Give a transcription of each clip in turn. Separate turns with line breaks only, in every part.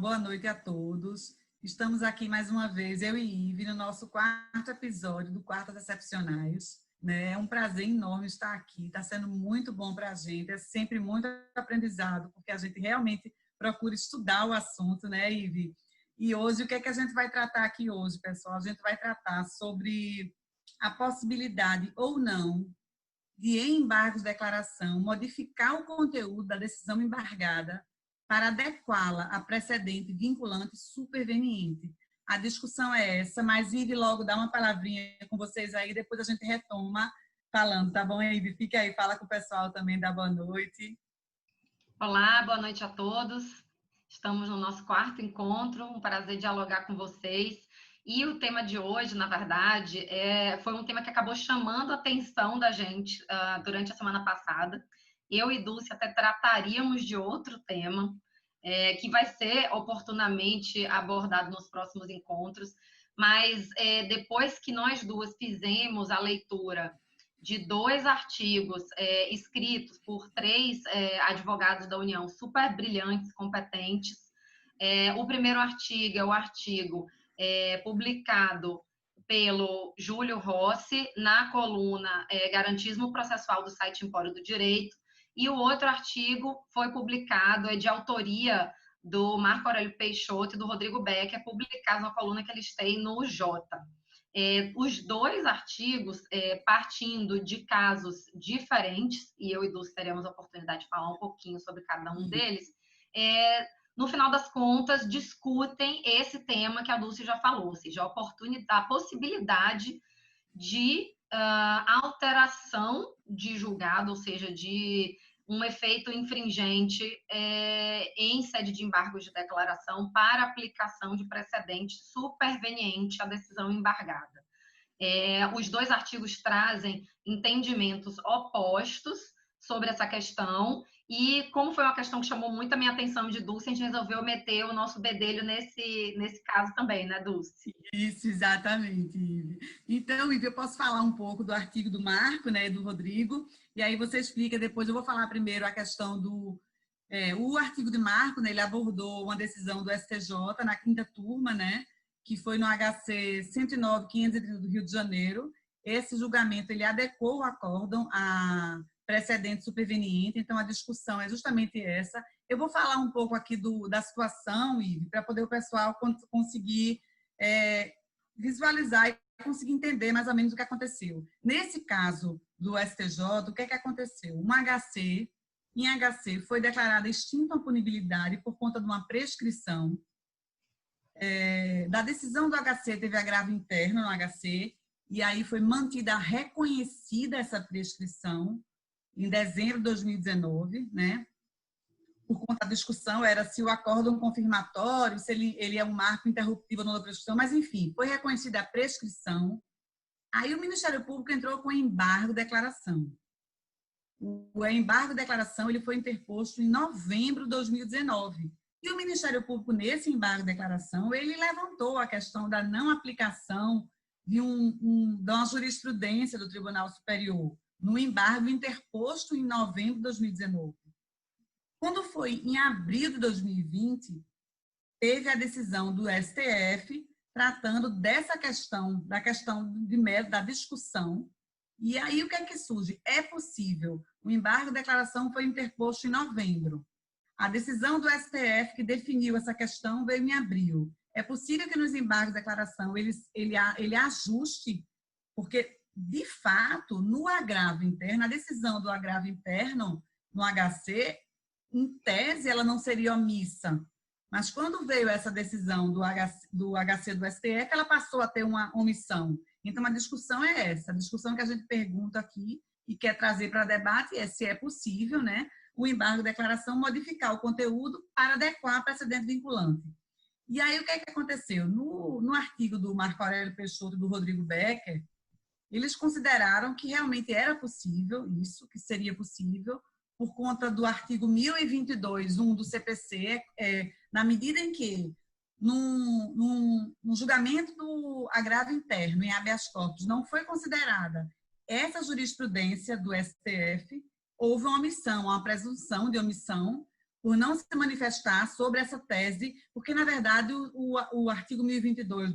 boa noite a todos. Estamos aqui mais uma vez, eu e Ive, no nosso quarto episódio do Quartas Excepcionais. É um prazer enorme estar aqui, está sendo muito bom para a gente, é sempre muito aprendizado, porque a gente realmente procura estudar o assunto, né, Ive? E hoje, o que é que a gente vai tratar aqui hoje, pessoal? A gente vai tratar sobre a possibilidade ou não de, em embargos de declaração, modificar o conteúdo da decisão embargada para adequá-la a precedente vinculante superveniente. A discussão é essa, mas Ive logo dá uma palavrinha com vocês aí, depois a gente retoma falando, tá bom, Ive? Fica aí, fala com o pessoal também, dá boa noite.
Olá, boa noite a todos. Estamos no nosso quarto encontro, um prazer dialogar com vocês. E o tema de hoje, na verdade, foi um tema que acabou chamando a atenção da gente durante a semana passada. Eu e Dulce até trataríamos de outro tema, que vai ser oportunamente abordado nos próximos encontros, mas depois que nós duas fizemos a leitura de 2 artigos escritos por 3 advogados da União super brilhantes, competentes. O primeiro artigo é o artigo publicado pelo Júlio Rossi na coluna Garantismo Processual do site Empório do Direito, e o outro artigo foi publicado, de autoria do Marco Aurélio Peixoto e do Rodrigo Becker, publicado na coluna que eles têm no Jota. Os 2 artigos, partindo de casos diferentes, e eu e Dulce teremos a oportunidade de falar um pouquinho sobre cada um deles, no final das contas, discutem esse tema que a Dulce já falou, ou seja, a possibilidade de alteração de julgado, ou seja, de um efeito infringente em sede de embargo de declaração para aplicação de precedente superveniente à decisão embargada. Os 2 artigos trazem entendimentos opostos sobre essa questão, e como foi uma questão que chamou muito a minha atenção de Dulce, a gente resolveu meter o nosso bedelho nesse caso também, né, Dulce?
Isso, exatamente, Ive. Então, Ive, eu posso falar um pouco do artigo do Marco, né, do Rodrigo, e aí você explica depois. Eu vou falar primeiro a questão do... o artigo de Marco, né, ele abordou uma decisão do STJ na 5ª turma, né, que foi no HC 109.530 do Rio de Janeiro. Esse julgamento, ele adequou o acórdão a precedente superveniente, então a discussão é justamente essa. Eu vou falar um pouco aqui da situação, Ive, para poder o pessoal conseguir visualizar e conseguir entender mais ou menos o que aconteceu. Nesse caso do STJ, o que é que aconteceu? Em HC foi declarada extinta a punibilidade por conta de uma prescrição. Da decisão do HC teve agravo interno no HC, e aí foi mantida, reconhecida essa prescrição em dezembro de 2019, né? Por conta da discussão, era se o acórdão confirmatório, se ele é um marco interruptivo ou não da prescrição, mas, enfim, foi reconhecida a prescrição. Aí o Ministério Público entrou com embargo de declaração. O embargo de declaração ele foi interposto em novembro de 2019. E o Ministério Público, nesse embargo de declaração, ele levantou a questão da não aplicação de uma jurisprudência do Tribunal Superior, no embargo interposto em novembro de 2019. Quando foi em abril de 2020, teve a decisão do STF tratando dessa questão, da questão de mérito, da discussão. E aí o que é que surge? É possível. O embargo de declaração foi interposto em novembro. A decisão do STF que definiu essa questão veio em abril. É possível que nos embargos de declaração ele ajuste, porque, de fato, no agravo interno, a decisão do agravo interno no HC, em tese, ela não seria omissa. Mas quando veio essa decisão do HC do STF, ela passou a ter uma omissão. Então, a discussão é essa. A discussão que a gente pergunta aqui e quer trazer para debate é se é possível, né, o embargo de declaração modificar o conteúdo para adequar a precedente vinculante. E aí, o que é que aconteceu? No artigo do Marco Aurélio Peixoto e do Rodrigo Becker, eles consideraram que realmente era possível isso, que seria possível, por conta do artigo 1022.1 do CPC, na medida em que, no julgamento do agravo interno em habeas corpus, não foi considerada essa jurisprudência do STF, houve uma omissão, uma presunção de omissão, por não se manifestar sobre essa tese, porque, na verdade, o artigo 1022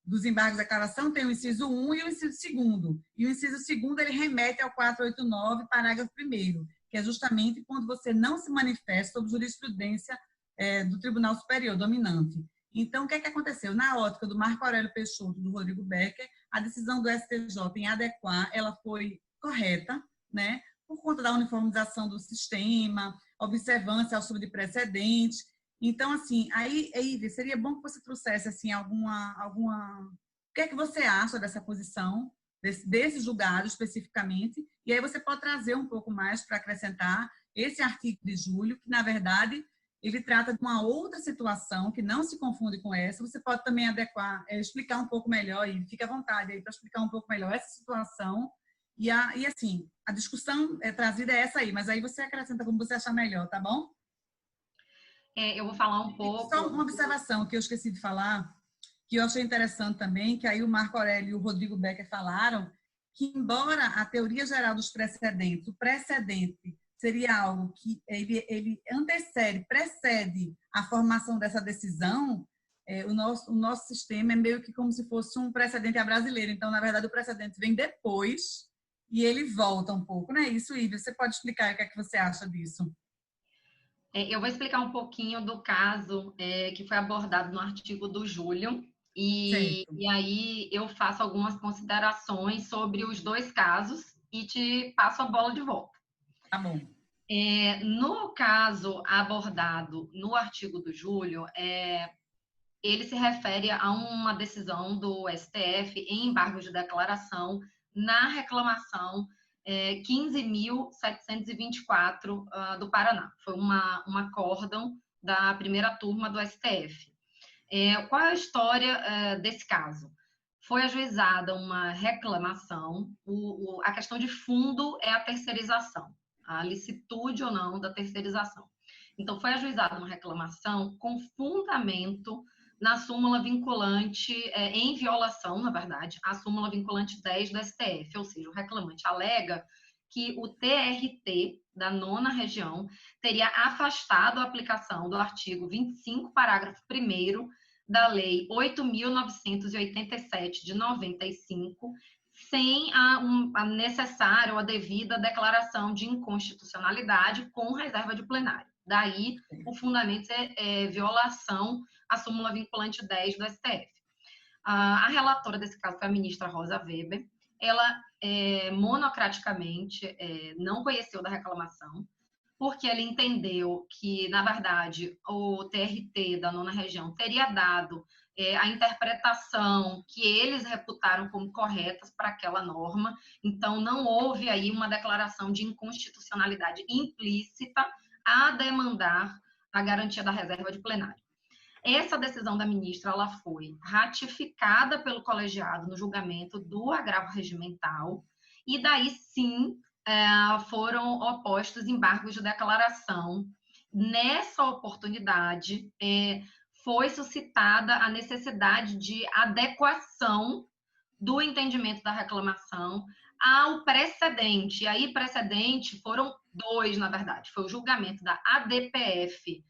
dos embargos de declaração tem o inciso 1 e o inciso 2º. E o inciso 2º ele remete ao 489, parágrafo 1º, que é justamente quando você não se manifesta sobre jurisprudência do Tribunal Superior dominante. Então, o que é que aconteceu? Na ótica do Marco Aurélio Peixoto e do Rodrigo Becker, a decisão do STJ em adequar, ela foi correta, né? Por conta da uniformização do sistema, observância ao sub de precedente. Então, assim, aí, Ive, seria bom que você trouxesse assim, alguma... O que é que você acha dessa posição, desse julgado especificamente? E aí você pode trazer um pouco mais para acrescentar esse artigo de julho, que, na verdade, ele trata de uma outra situação que não se confunde com essa. Você pode também adequar, explicar um pouco melhor, e fique à vontade aí para explicar um pouco melhor essa situação. E assim, a discussão trazida é essa aí, mas aí você acrescenta como você achar melhor, tá bom?
Eu vou falar um pouco...
Só uma observação que eu esqueci de falar, que eu achei interessante também, que aí o Marco Aurélio e o Rodrigo Becker falaram, que embora a teoria geral dos precedentes, o precedente seria algo que ele precede a formação dessa decisão, o nosso sistema é meio que como se fosse um precedente à brasileira. Então, na verdade, o precedente vem depois e ele volta um pouco, não é isso, Ive? Você pode explicar o que é que você acha disso?
Eu vou explicar um pouquinho do caso que foi abordado no artigo do Júlio, e aí eu faço algumas considerações sobre os dois casos e te passo a bola de volta.
Tá bom.
No caso abordado no artigo do Júlio, ele se refere a uma decisão do STF em embargo de declaração na reclamação 15.724 do Paraná. Foi um acórdão da primeira turma do STF. Qual é a história desse caso? Foi ajuizada uma reclamação, a questão de fundo é a terceirização, a licitude ou não da terceirização. Então, foi ajuizada uma reclamação com fundamento na súmula vinculante, em violação, na verdade, a súmula vinculante 10 do STF, ou seja, o reclamante alega que o TRT da 9ª região teria afastado a aplicação do artigo 25, parágrafo 1º da Lei 8.987 de 95, sem a necessária ou a devida declaração de inconstitucionalidade com reserva de plenário. Daí, o fundamento é violação à súmula vinculante 10 do STF. A relatora desse caso foi a ministra Rosa Weber. Ela, monocraticamente, não conheceu da reclamação, porque ela entendeu que, na verdade, o TRT da 9ª região teria dado a interpretação que eles reputaram como corretas para aquela norma. Então, não houve aí uma declaração de inconstitucionalidade implícita a demandar a garantia da reserva de plenário. Essa decisão da ministra ela foi ratificada pelo colegiado no julgamento do agravo regimental e daí sim foram opostos embargos de declaração. Nessa oportunidade foi suscitada a necessidade de adequação do entendimento da reclamação ao precedente. E aí, precedente foram dois, na verdade. Foi o julgamento da ADPF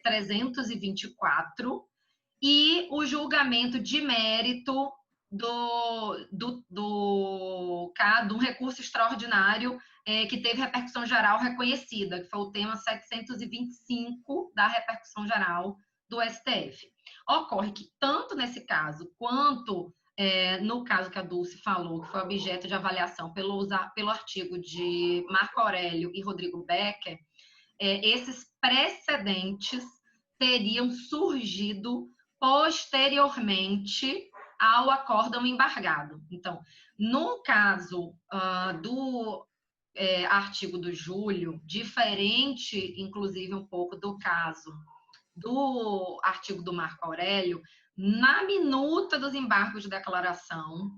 324 e o julgamento de mérito do recurso extraordinário que teve repercussão geral reconhecida, que foi o tema 725 da repercussão geral do STF. Ocorre que, tanto nesse caso quanto no caso que a Dulce falou, que foi objeto de avaliação pelo artigo de Marco Aurélio e Rodrigo Becker, esses precedentes teriam surgido posteriormente ao acórdão embargado. Então, no caso do artigo do Júlio, diferente, inclusive, um pouco do caso do artigo do Marco Aurélio, na minuta dos embargos de declaração,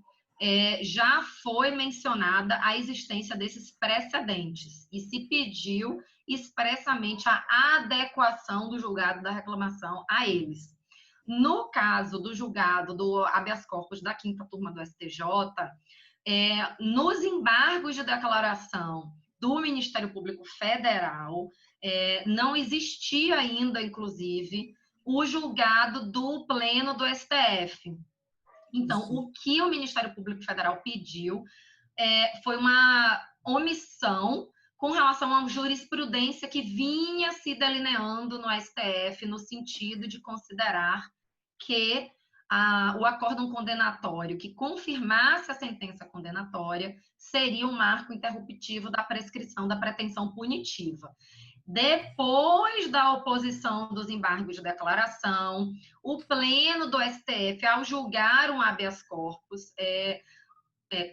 já foi mencionada a existência desses precedentes e se pediu expressamente a adequação do julgado da reclamação a eles. No caso do julgado do habeas corpus da 5ª turma do STJ, nos embargos de declaração do Ministério Público Federal, não existia ainda, inclusive, o julgado do Pleno do STF. Então, o que o Ministério Público Federal pediu foi uma omissão com relação à jurisprudência que vinha se delineando no STF, no sentido de considerar que o acórdão condenatório que confirmasse a sentença condenatória seria um marco interruptivo da prescrição da pretensão punitiva. Depois da oposição dos embargos de declaração, o Pleno do STF, ao julgar um habeas corpus,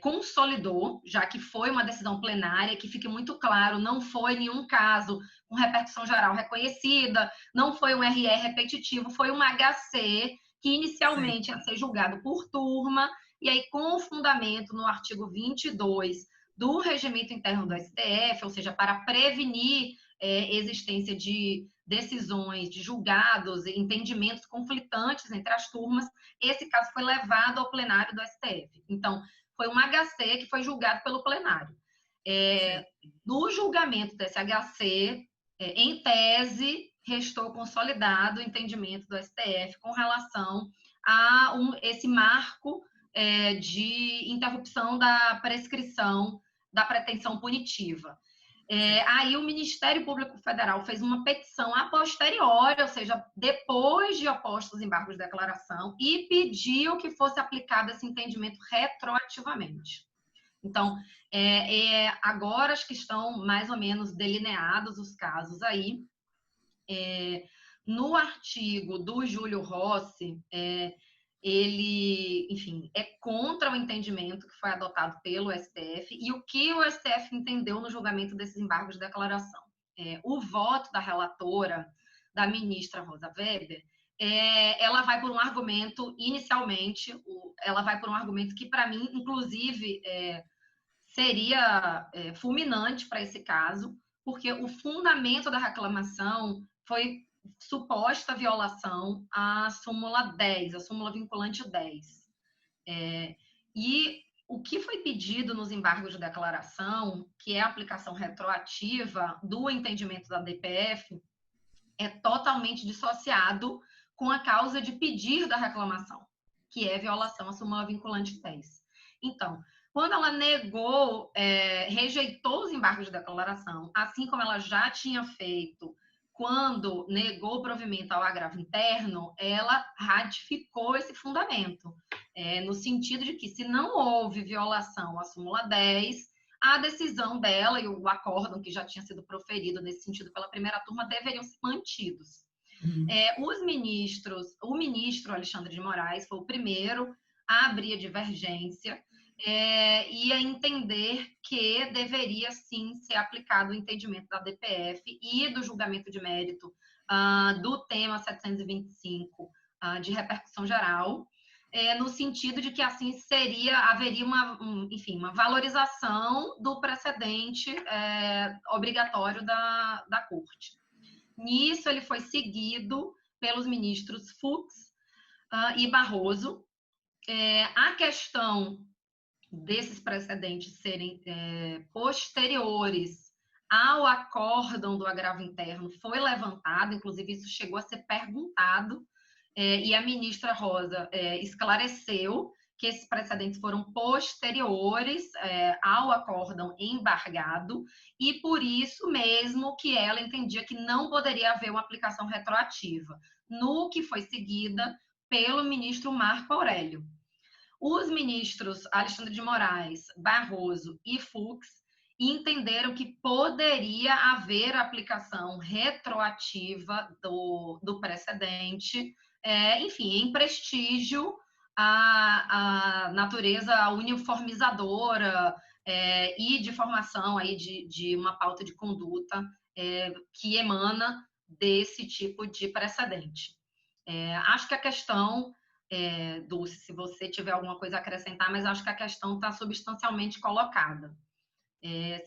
consolidou, já que foi uma decisão plenária, que fique muito claro, não foi nenhum caso com repercussão geral reconhecida, não foi um RE repetitivo, foi um HC que inicialmente ia ser julgado por turma, e aí com fundamento no artigo 22 do Regimento Interno do STF, ou seja, para prevenir existência de decisões, de julgados, entendimentos conflitantes entre as turmas, esse caso foi levado ao plenário do STF. Então, foi um HC que foi julgado pelo plenário. No julgamento desse HC, em tese, restou consolidado o entendimento do STF com relação a esse marco de interrupção da prescrição da pretensão punitiva. Aí o Ministério Público Federal fez uma petição a posteriori, ou seja, depois de opostos os embargos de declaração, e pediu que fosse aplicado esse entendimento retroativamente. Então, agora acho que estão mais ou menos delineados os casos aí. No artigo do Júlio Rossi, ele, enfim, é contra o entendimento que foi adotado pelo STF e o que o STF entendeu no julgamento desses embargos de declaração. O voto da relatora, da ministra Rosa Weber, ela vai por um argumento, inicialmente, ela vai por um argumento que, para mim, inclusive, seria fulminante para esse caso, porque o fundamento da reclamação foi suposta violação à súmula 10, a súmula vinculante 10. E o que foi pedido nos embargos de declaração, que é a aplicação retroativa do entendimento da DPF, é totalmente dissociado com a causa de pedir da reclamação, que é violação à súmula vinculante 10. Então, quando ela negou, rejeitou os embargos de declaração, assim como ela já tinha feito quando negou o provimento ao agravo interno, ela ratificou esse fundamento, no sentido de que se não houve violação à súmula 10, a decisão dela e o acórdão que já tinha sido proferido nesse sentido pela primeira turma deveriam ser mantidos. Os ministros, o ministro Alexandre de Moraes foi o primeiro a abrir a divergência e a entender que deveria sim ser aplicado o entendimento da DPF e do julgamento de mérito do tema 725 de repercussão geral, no sentido de que assim haveria uma valorização do precedente obrigatório da Corte. Nisso ele foi seguido pelos ministros Fux e Barroso. A questão desses precedentes serem posteriores ao acórdão do agravo interno foi levantado, inclusive isso chegou a ser perguntado, e a ministra Rosa esclareceu que esses precedentes foram posteriores ao acórdão embargado e por isso mesmo que ela entendia que não poderia haver uma aplicação retroativa, no que foi seguida pelo ministro Marco Aurélio. Os ministros Alexandre de Moraes, Barroso e Fux entenderam que poderia haver aplicação retroativa do precedente, enfim, em prestígio à natureza uniformizadora e de formação aí de uma pauta de conduta que emana desse tipo de precedente. Acho que a questão... Dulce, se você tiver alguma coisa a acrescentar, mas acho que a questão está substancialmente colocada.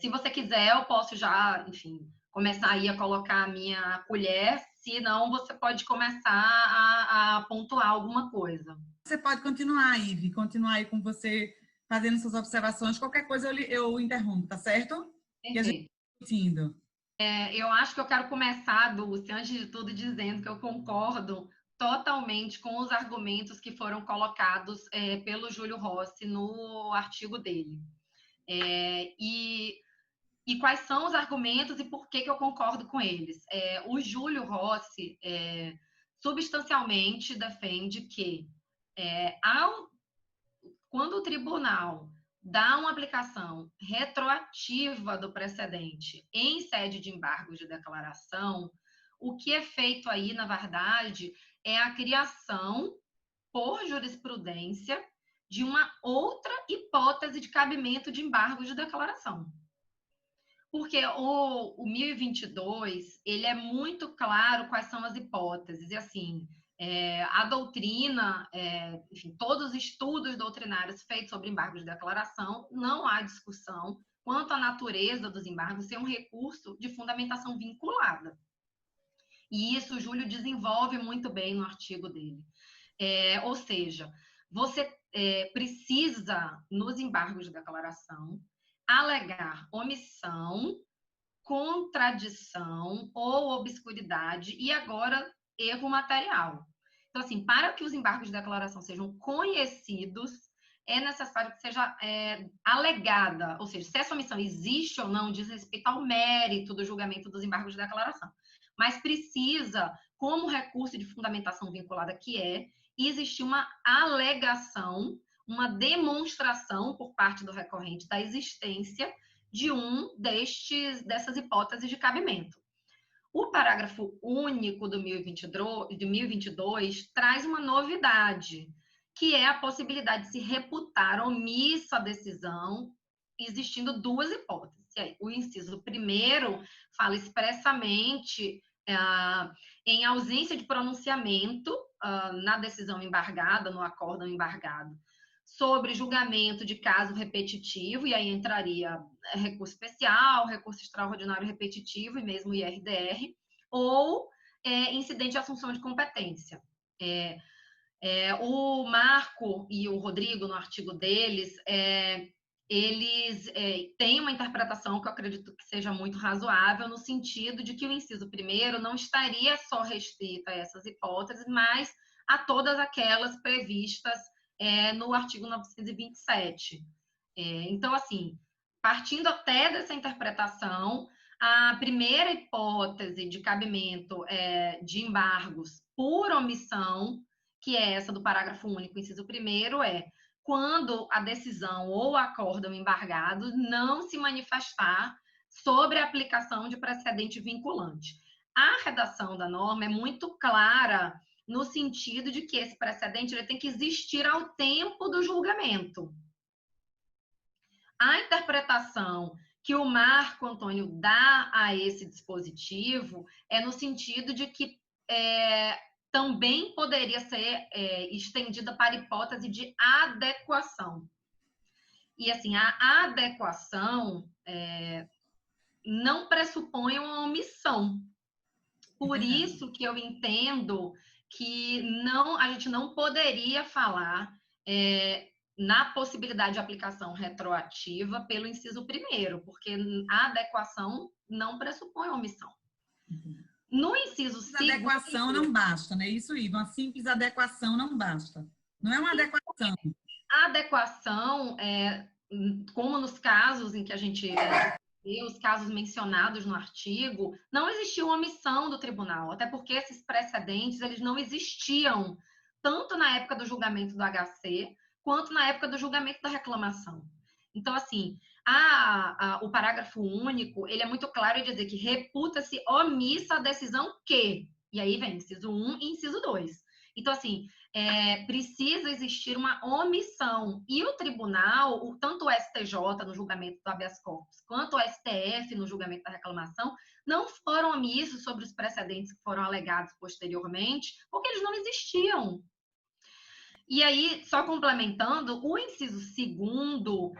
Se você quiser, eu posso já, enfim, começar aí a colocar a minha colher, se não, você pode começar a pontuar alguma coisa.
Você pode continuar, Ive, continuar aí com você fazendo suas observações, qualquer coisa eu interrompo, tá certo?
Perfeito.
E a gente vai discutindo.
Eu acho que eu quero começar, Dulce, antes de tudo, dizendo que eu concordo totalmente com os argumentos que foram colocados pelo Júlio Rossi no artigo dele. E quais são os argumentos e por que eu concordo com eles? O Júlio Rossi substancialmente defende que quando o tribunal dá uma aplicação retroativa do precedente em sede de embargo de declaração, o que é feito aí, na verdade, é a criação, por jurisprudência, de uma outra hipótese de cabimento de embargo de declaração. Porque o 1022, ele é muito claro quais são as hipóteses. E, assim, a doutrina, enfim, todos os estudos doutrinários feitos sobre embargos de declaração, não há discussão quanto à natureza dos embargos ser um recurso de fundamentação vinculada. E isso o Júlio desenvolve muito bem no artigo dele. Ou seja, você precisa, nos embargos de declaração, alegar omissão, contradição ou obscuridade e agora erro material. Então, assim, para que os embargos de declaração sejam conhecidos, é necessário que seja alegada, ou seja, se essa omissão existe ou não diz respeito ao mérito do julgamento dos embargos de declaração. Mas precisa, como recurso de fundamentação vinculada que existir uma alegação, uma demonstração por parte do recorrente da existência de dessas hipóteses de cabimento. O parágrafo único do 1022 traz uma novidade, que é a possibilidade de se reputar omissa a decisão, existindo duas hipóteses. O inciso primeiro fala expressamente em ausência de pronunciamento na decisão embargada, no acórdão embargado, sobre julgamento de caso repetitivo, e aí entraria recurso especial, recurso extraordinário repetitivo e mesmo IRDR, ou incidente de assunção de competência. O Marco e o Rodrigo, no artigo deles, eles têm uma interpretação que eu acredito que seja muito razoável, no sentido de que o inciso primeiro não estaria só restrito a essas hipóteses, mas a todas aquelas previstas no artigo 927. Então, assim, partindo até dessa interpretação, a primeira hipótese de cabimento de embargos por omissão, que é essa do parágrafo único, inciso primeiro, quando a decisão ou o acórdão embargado não se manifestar sobre a aplicação de precedente vinculante. A redação da norma é muito clara no sentido de que esse precedente ele tem que existir ao tempo do julgamento. A interpretação que o Marco Antônio dá a esse dispositivo é no sentido de que também poderia ser estendida para a hipótese de adequação. E, assim, a adequação não pressupõe uma omissão. Por isso que eu entendo que a gente não poderia falar na possibilidade de aplicação retroativa pelo inciso primeiro, porque a adequação não pressupõe omissão. No inciso segundo...
Adequação não basta, né? Isso aí, uma simples adequação não basta. Não é uma adequação.
A adequação, como nos casos em que a gente... os casos mencionados no artigo, não existiu omissão do tribunal, até porque esses precedentes eles não existiam tanto na época do julgamento do HC, quanto na época do julgamento da reclamação. Então, assim, o parágrafo único, ele é muito claro em dizer que reputa-se omissa a decisão que, e aí vem inciso 1 e inciso 2. Então, assim, precisa existir uma omissão. E o tribunal, tanto o STJ no julgamento do habeas corpus, quanto o STF no julgamento da reclamação, não foram omissos sobre os precedentes que foram alegados posteriormente, porque eles não existiam. E aí, só complementando, o inciso segundo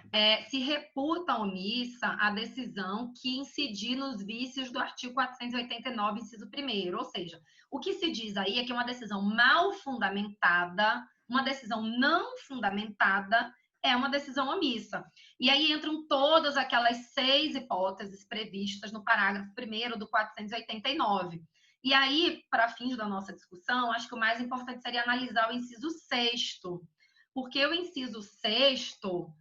se reputa omissa a decisão que incidir nos vícios do artigo 489, inciso 1º. Ou seja, o que se diz aí é que uma decisão mal fundamentada, uma decisão não fundamentada, é uma decisão omissa. E aí entram todas aquelas 6 hipóteses previstas no parágrafo 1º do 489. E aí, para fins da nossa discussão, acho que o mais importante seria analisar o inciso 6º, porque o inciso 6º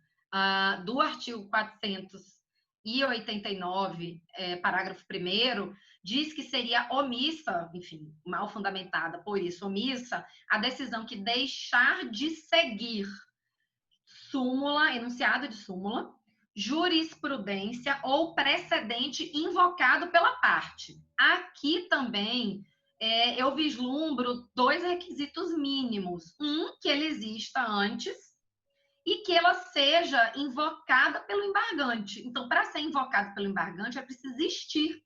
do artigo 489, parágrafo 1º, diz que seria omissa, enfim, mal fundamentada, por isso omissa, a decisão que deixar de seguir súmula, enunciado de súmula, jurisprudência ou precedente invocado pela parte. Aqui também eu vislumbro 2 requisitos mínimos. Que ele exista antes e que ela seja invocada pelo embargante. Então, para ser invocado pelo embargante, é preciso existir.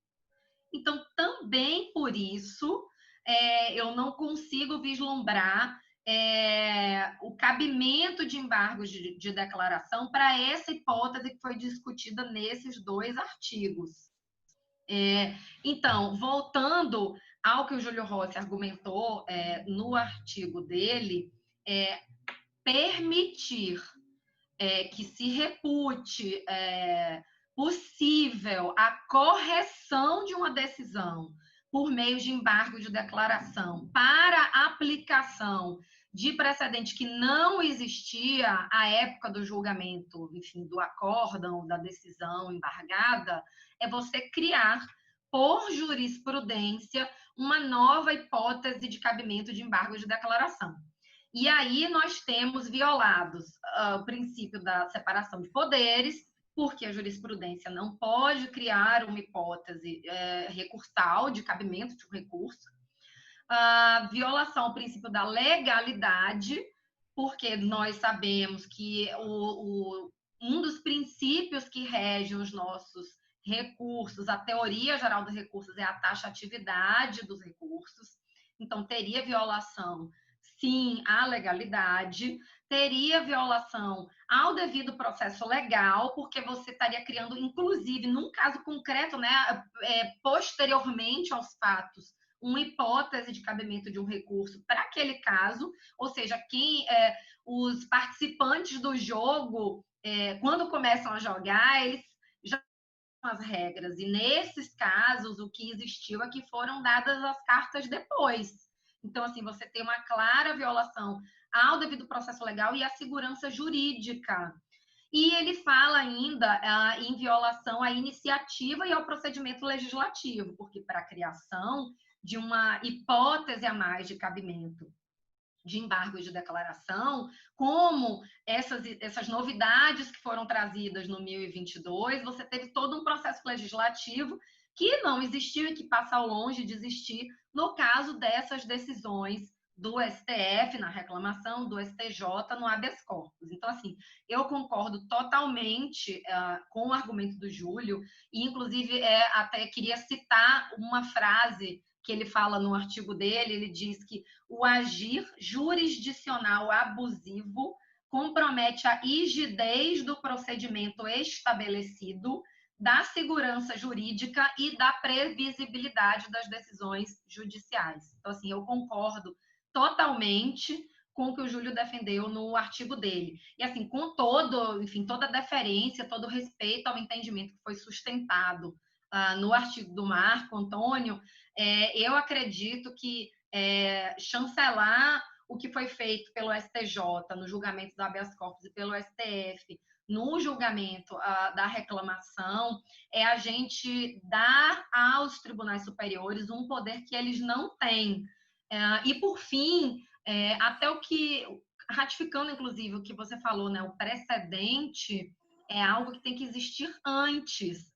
Então, também por isso, eu não consigo vislumbrar o cabimento de embargos de declaração para essa hipótese que foi discutida nesses 2 artigos. Então, voltando ao que o Júlio Rossi argumentou no artigo dele, permitir que se repute possível a correção de uma decisão por meio de embargo de declaração para aplicação de precedente que não existia à época do julgamento, enfim, do acórdão, da decisão embargada, é você criar, por jurisprudência, uma nova hipótese de cabimento de embargo de declaração. E aí nós temos violados o princípio da separação de poderes, porque a jurisprudência não pode criar uma hipótese recursal de cabimento de um recurso. Violação ao princípio da legalidade, porque nós sabemos que um dos princípios que regem os nossos recursos, a teoria geral dos recursos, é a taxatividade dos recursos. Então, teria violação, sim, à legalidade, teria violação ao devido processo legal, porque você estaria criando, inclusive, num caso concreto, né, posteriormente aos fatos, uma hipótese de cabimento de um recurso para aquele caso, ou seja, os participantes do jogo, quando começam a jogar, eles já as regras, e nesses casos o que existiu é que foram dadas as cartas depois. Então, assim, você tem uma clara violação ao devido processo legal e à segurança jurídica. E ele fala ainda em violação à iniciativa e ao procedimento legislativo, porque para a criação de uma hipótese a mais de cabimento de embargo de declaração, como essas novidades que foram trazidas no 2022, você teve todo um processo legislativo que não existiu e que passa ao longe de existir no caso dessas decisões do STF na reclamação, do STJ no habeas corpus. Então, assim, eu concordo totalmente com o argumento do Júlio e, inclusive, até queria citar uma frase que ele fala no artigo dele. Ele diz que o agir jurisdicional abusivo compromete a rigidez do procedimento estabelecido, da segurança jurídica e da previsibilidade das decisões judiciais. Então, assim, eu concordo totalmente com o que o Júlio defendeu no artigo dele. E, assim, com toda a deferência, todo o respeito ao entendimento que foi sustentado no artigo do Marco Antônio, eu acredito que chancelar o que foi feito pelo STJ no julgamento do habeas corpus e pelo STF no julgamento da reclamação é a gente dar aos tribunais superiores um poder que eles não têm. E, por fim, até ratificando, inclusive, o que você falou, né, o precedente é algo que tem que existir antes.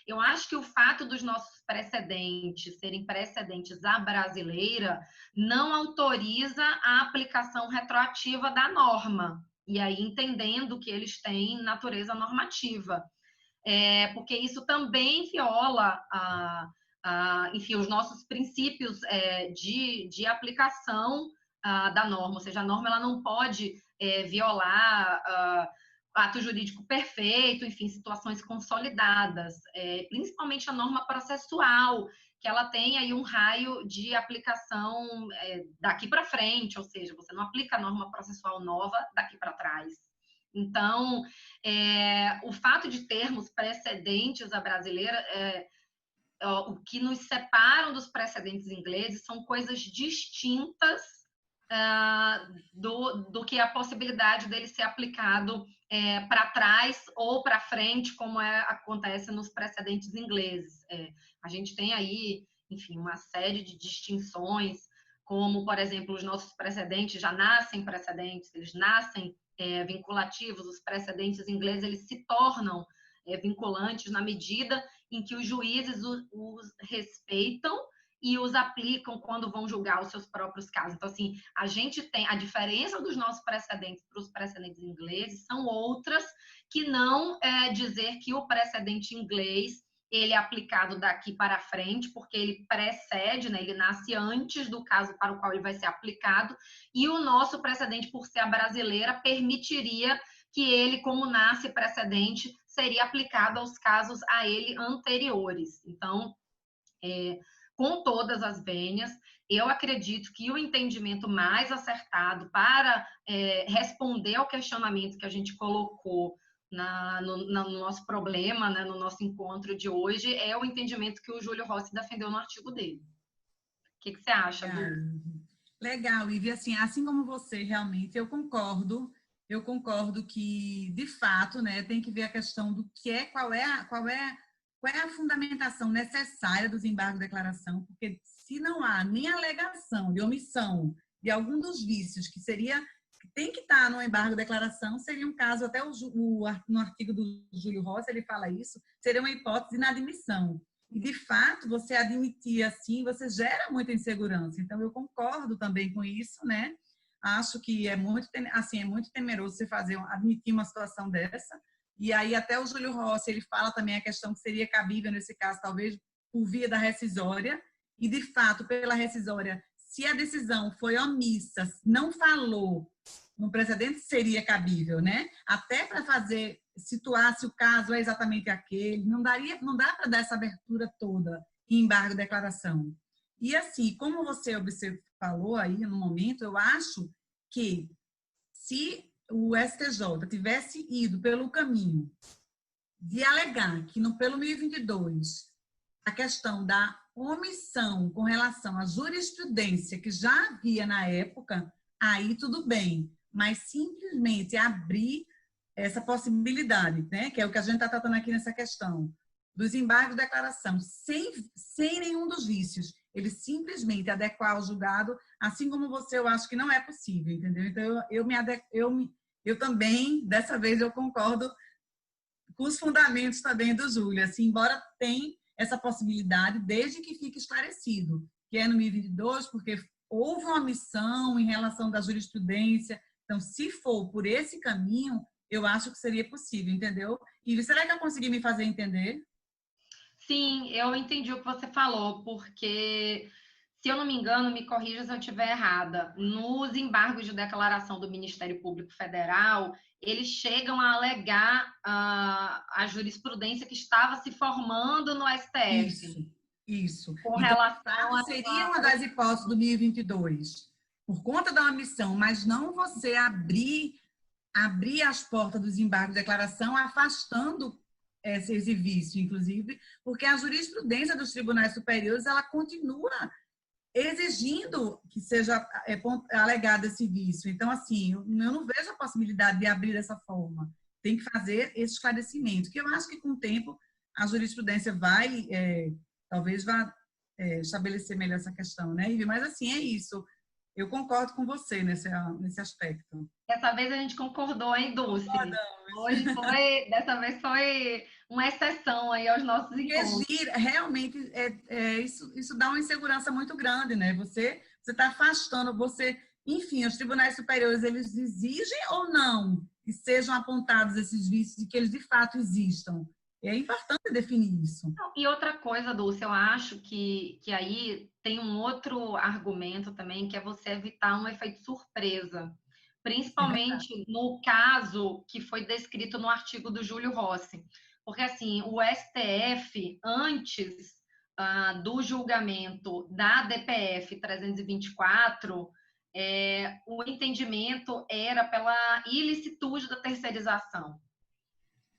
Eu acho que o fato dos nossos precedentes serem precedentes à brasileira não autoriza a aplicação retroativa da norma, e aí entendendo que eles têm natureza normativa. Porque isso também viola enfim, os nossos princípios de aplicação da norma, ou seja, a norma ela não pode violar ato jurídico perfeito, enfim, situações consolidadas, principalmente a norma processual, que ela tem aí um raio de aplicação daqui para frente, ou seja, você não aplica a norma processual nova daqui para trás. Então, o fato de termos precedentes à brasileira, o que nos separam dos precedentes ingleses são coisas distintas do que a possibilidade dele ser aplicado para trás ou para frente, como acontece nos precedentes ingleses. A gente tem aí, enfim, uma série de distinções, como, por exemplo, os nossos precedentes já nascem precedentes, eles nascem vinculativos, os precedentes ingleses eles se tornam vinculantes na medida em que os juízes os respeitam e os aplicam quando vão julgar os seus próprios casos. Então, assim, a gente tem a diferença dos nossos precedentes para os precedentes ingleses são outras que não dizer que o precedente inglês ele é aplicado daqui para frente, porque ele precede, né, ele nasce antes do caso para o qual ele vai ser aplicado, e o nosso precedente, por ser a brasileira, permitiria que ele, como nasce precedente, seria aplicado aos casos a ele anteriores. Então, com todas as vênias, eu acredito que o entendimento mais acertado para responder ao questionamento que a gente colocou no nosso problema, né, no nosso encontro de hoje, é o entendimento que o Júlio Rossi defendeu no artigo dele. O que você acha, Lu?
Legal, Ivy. Assim como você, realmente, eu concordo que, de fato, né, tem que ver a questão do que qual é a fundamentação necessária dos embargos de declaração, porque se não há nem alegação de omissão de algum dos vícios que tem que estar no embargo de declaração, seria um caso, até no artigo do Júlio Rossi, ele fala isso, seria uma hipótese de inadmissão. E, de fato, você admitir assim, você gera muita insegurança. Então, eu concordo também com isso, né? Acho que é muito temeroso você admitir uma situação dessa. E aí, até o Júlio Rossi, ele fala também a questão que seria cabível, nesse caso, talvez, por via da rescisória. E, de fato, pela rescisória, se a decisão foi omissa, não falou no precedente, seria cabível, né? Até para situar se o caso é exatamente aquele, não dá para dar essa abertura toda em embargo de declaração. E assim, como você falou aí no momento, eu acho que se o STJ tivesse ido pelo caminho de alegar que pelo 1022 a questão da omissão com relação à jurisprudência que já havia na época, aí tudo bem, mas simplesmente abrir essa possibilidade, né, que é o que a gente está tratando aqui nessa questão, dos embargos de declaração, sem nenhum dos vícios, ele simplesmente adequar ao julgado, assim como você, eu acho que não é possível, entendeu? Então, eu também, dessa vez, eu concordo com os fundamentos também do Júlio, assim, embora tenha essa possibilidade, desde que fique esclarecido, que é no 1022, porque houve uma omissão em relação da jurisprudência. Então, se for por esse caminho, eu acho que seria possível, entendeu? E será que eu consegui me fazer entender?
Sim, eu entendi o que você falou, porque, se eu não me engano, me corrija se eu estiver errada, nos embargos de declaração do Ministério Público Federal, eles chegam a alegar a jurisprudência que estava se formando no STF.
Isso.
Com
Então,
relação
seria uma das hipóteses do 1022, por conta da omissão, mas não você abrir as portas dos embargos de declaração, afastando esse vício, inclusive, porque a jurisprudência dos tribunais superiores, ela continua exigindo que seja alegado esse vício. Então, assim, eu não vejo a possibilidade de abrir dessa forma. Tem que fazer esse esclarecimento, que eu acho que, com o tempo, a jurisprudência talvez vá estabelecer melhor essa questão, né, Ivy? Mas, assim, é isso. Eu concordo com você nesse aspecto.
Dessa vez a gente concordou, hein, Dulce? Dessa vez foi uma exceção aí aos nossos encontros.
Realmente, isso dá uma insegurança muito grande, né? Você está afastando, enfim, os tribunais superiores, eles exigem ou não que sejam apontados esses vícios e que eles de fato existam? É importante definir isso.
E outra coisa, Dulce, eu acho que aí tem um outro argumento também, que é você evitar um efeito surpresa. Principalmente no caso que foi descrito no artigo do Júlio Rossi. Porque, assim, o STF, antes do julgamento da DPF 324, o entendimento era pela ilicitude da terceirização.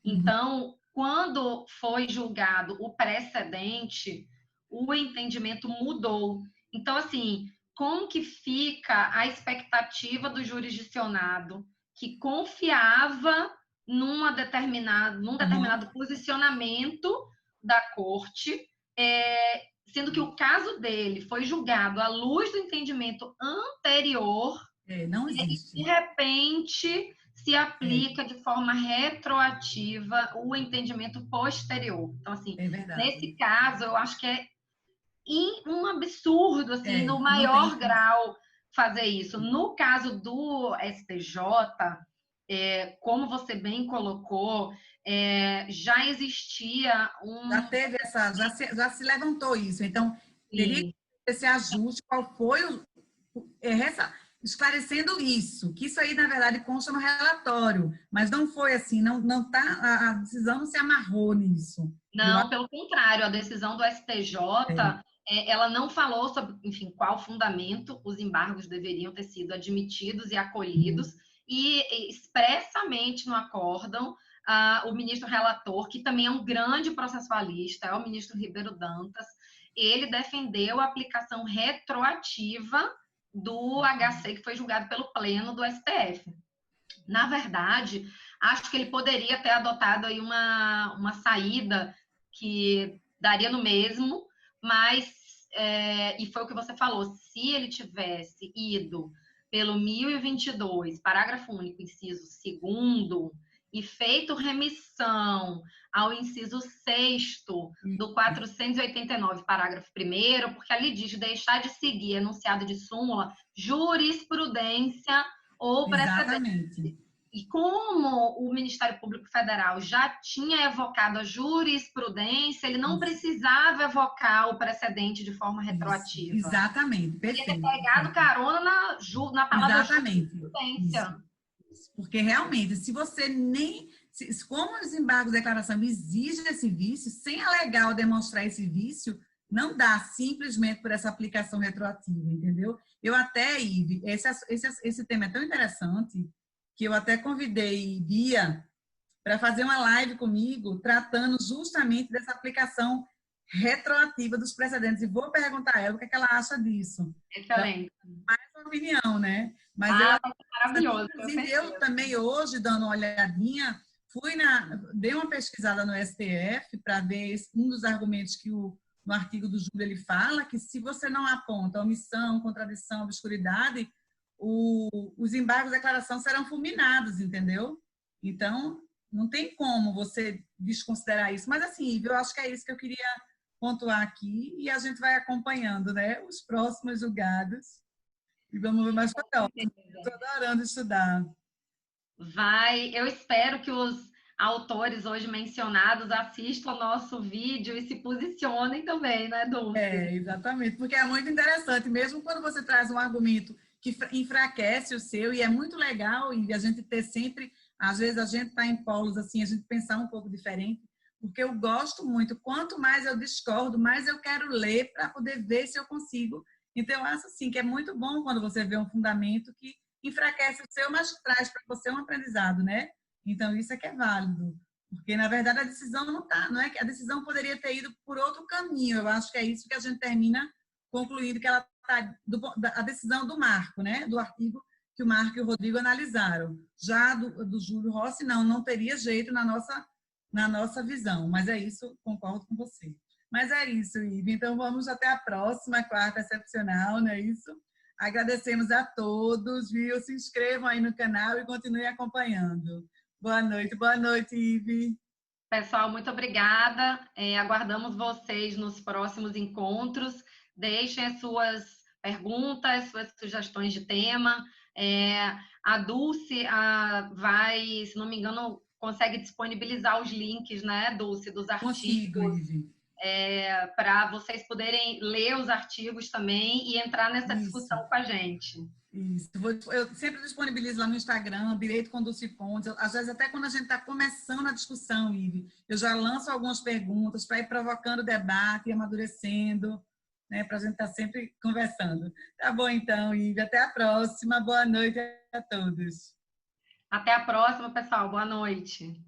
Então, quando foi julgado o precedente, o entendimento mudou. Então, assim, como que fica a expectativa do jurisdicionado que confiava num determinado posicionamento da corte, sendo que o caso dele foi julgado à luz do entendimento anterior,
não existe.
E de repente se aplica de forma retroativa o entendimento posterior. Então, assim, nesse caso, eu acho que é um absurdo, assim, no maior grau fazer isso. No caso do STJ, como você bem colocou, já existia
Já teve já se levantou isso. Então, teria que ter esse ajuste. Qual foi esclarecendo isso, que isso aí, na verdade, consta no relatório, mas não foi assim, não tá, a decisão não se amarrou nisso.
Não, pelo contrário, a decisão do STJ, ela não falou sobre, enfim, qual fundamento os embargos deveriam ter sido admitidos e acolhidos, e expressamente no acórdão, o ministro relator, que também é um grande processualista, é o ministro Ribeiro Dantas, ele defendeu a aplicação retroativa do HC que foi julgado pelo Pleno do STF. Na verdade, acho que ele poderia ter adotado aí uma saída que daria no mesmo, mas, e foi o que você falou, se ele tivesse ido pelo 1022, parágrafo único, inciso 2º, e feito remissão ao inciso 6º do 489, parágrafo 1º, porque ali diz deixar de seguir enunciado de súmula, jurisprudência ou precedente. E como o Ministério Público Federal já tinha evocado a jurisprudência, ele não precisava evocar o precedente de forma retroativa.
Exatamente, perfeito.
Ele ter pegado carona na palavra jurisprudência.
Porque realmente, se você como os embargos de declaração exigem esse vício, sem alegar ou demonstrar esse vício, não dá simplesmente por essa aplicação retroativa, entendeu? Eu até, Ive, esse tema é tão interessante que eu até convidei Bia para fazer uma live comigo tratando justamente dessa aplicação retroativa dos precedentes. E vou perguntar a ela o que ela acha disso.
Excelente.
Mais uma opinião, né? Mas
maravilhoso.
Inclusive, eu também hoje, dando uma olhadinha, dei uma pesquisada no STF para ver um dos argumentos que no artigo do Júlio ele fala, que se você não aponta omissão, contradição, obscuridade, os embargos de declaração serão fulminados, entendeu? Então, não tem como você desconsiderar isso. Mas, assim, eu acho que é isso que eu queria pontuar aqui e a gente vai acompanhando, né, os próximos julgados e vamos ver mais para cá. Estou adorando estudar.
Eu espero que os autores hoje mencionados assistam ao nosso vídeo e se posicionem também, né, Dulce?
Exatamente, porque é muito interessante, mesmo quando você traz um argumento que enfraquece o seu, e é muito legal e a gente ter sempre, às vezes a gente está em polos assim, a gente pensar um pouco diferente, porque eu gosto muito, quanto mais eu discordo, mais eu quero ler para poder ver se eu consigo. Então, eu acho assim que é muito bom quando você vê um fundamento que enfraquece o seu, mas traz para você um aprendizado, né? Então, isso é que é válido. Porque, na verdade, a decisão não é que a decisão poderia ter ido por outro caminho. Eu acho que é isso que a gente termina concluindo, que ela está a decisão do Marco, né? Do artigo que o Marco e o Rodrigo analisaram. Já do Júlio Rossi, não teria jeito na nossa visão. Mas é isso, concordo com você. Mas é isso, Ive. Então, vamos até a próxima, quarta excepcional, não é isso? Agradecemos a todos, viu? Se inscrevam aí no canal e continuem acompanhando. Boa noite, Ive.
Pessoal, muito obrigada. Aguardamos vocês nos próximos encontros. Deixem as suas perguntas, suas sugestões de tema. A Dulce vai, se não me engano, consegue disponibilizar os links, né, Dulce, dos artigos.
Consigo,
para vocês poderem ler os artigos também e entrar nessa discussão com a gente.
Isso. Eu sempre disponibilizo lá no Instagram, Direito com Dulce Pontes. Às vezes, até quando a gente está começando a discussão, Ive, eu já lanço algumas perguntas para ir provocando debate e amadurecendo. né? Para a gente estar sempre conversando. Tá bom, então, Ive. Até a próxima. Boa noite a todos.
Até a próxima, pessoal. Boa noite.